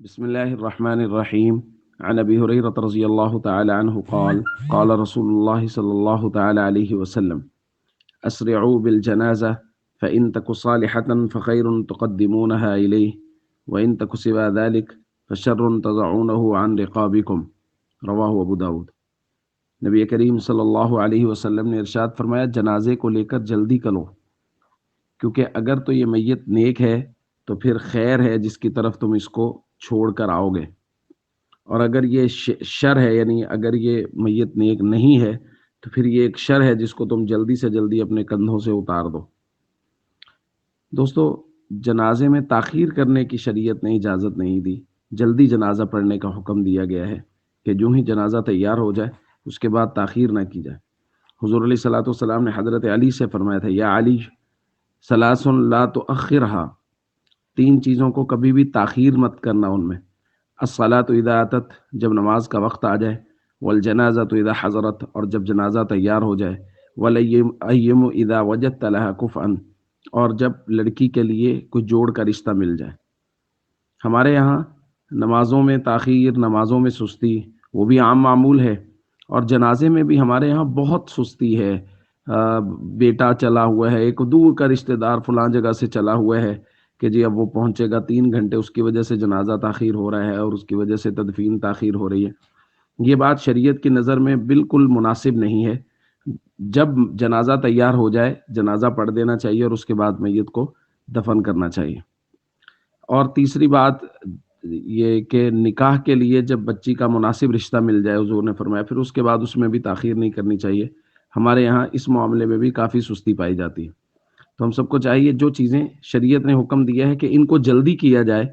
بسم الله الرحمن الرحيم. عن أبي هريرة رضي الله تعالى عنه قال قال رسول الله صلى الله تعالى عليه وسلم: أسرعوا بالجنازة فإن تك صالحة فخير تقدمونها إليه وإن تك سوى ذلك فشر تضعونه عن رقابكم. رواہ ابو داود۔ نبی کریم صلی اللہ علیہ وسلم نے ارشاد فرمایا، جنازے کو لے کر جلدی کرو، کیونکہ اگر تو یہ میت نیک ہے تو پھر خیر ہے جس کی طرف تم اس کو چھوڑ کر آؤ گے، اور اگر یہ شر ہے، یعنی اگر یہ میت نیک نہیں ہے تو پھر یہ ایک شر ہے جس کو تم جلدی سے جلدی اپنے کندھوں سے اتار دو۔ دوستو، جنازے میں تاخیر کرنے کی شریعت نے اجازت نہیں دی، جلدی جنازہ پڑھنے کا حکم دیا گیا ہے کہ جو ہی جنازہ تیار ہو جائے اس کے بعد تاخیر نہ کی جائے۔ حضور علیہ الصلوۃ والسلام نے حضرت علی سے فرمایا تھا، یا علی ثلاث لا تؤخرها، تین چیزوں کو کبھی بھی تاخیر مت کرنا ان میں: الصلاۃ اذا اتت، جب نماز کا وقت آ جائے، والجنازۃ اذا حضرت، اور جب جنازہ تیار ہو جائے، والایم اذا وجدت لها کفءا، اور جب لڑکی کے لیے کوئی جوڑ کا رشتہ مل جائے۔ ہمارے یہاں نمازوں میں تاخیر، نمازوں میں سستی، وہ بھی عام معمول ہے، اور جنازے میں بھی ہمارے یہاں بہت سستی ہے۔ بیٹا چلا ہوا ہے، ایک دور کا رشتہ دار فلاں جگہ سے چلا ہوا ہے کہ جی اب وہ پہنچے گا 3 گھنٹے، اس کی وجہ سے جنازہ تاخیر ہو رہا ہے اور اس کی وجہ سے تدفین تاخیر ہو رہی ہے۔ یہ بات شریعت کی نظر میں بالکل مناسب نہیں ہے۔ جب جنازہ تیار ہو جائے جنازہ پڑھ دینا چاہیے اور اس کے بعد میت کو دفن کرنا چاہیے۔ اور تیسری بات یہ کہ نکاح کے لیے جب بچی کا مناسب رشتہ مل جائے، حضور نے فرمایا، پھر اس کے بعد اس میں بھی تاخیر نہیں کرنی چاہیے۔ ہمارے یہاں اس معاملے میں بھی کافی سستی پائی جاتی ہے۔ تو ہم سب کو چاہیے جو چیزیں شریعت نے حکم دیا ہے کہ ان کو جلدی کیا جائے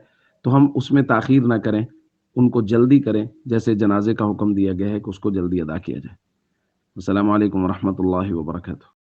تو ہم اس میں تاخیر نہ کریں، ان کو جلدی کریں، جیسے جنازے کا حکم دیا گیا ہے کہ اس کو جلدی ادا کیا جائے۔ السلام علیکم ورحمۃ اللہ وبرکاتہ۔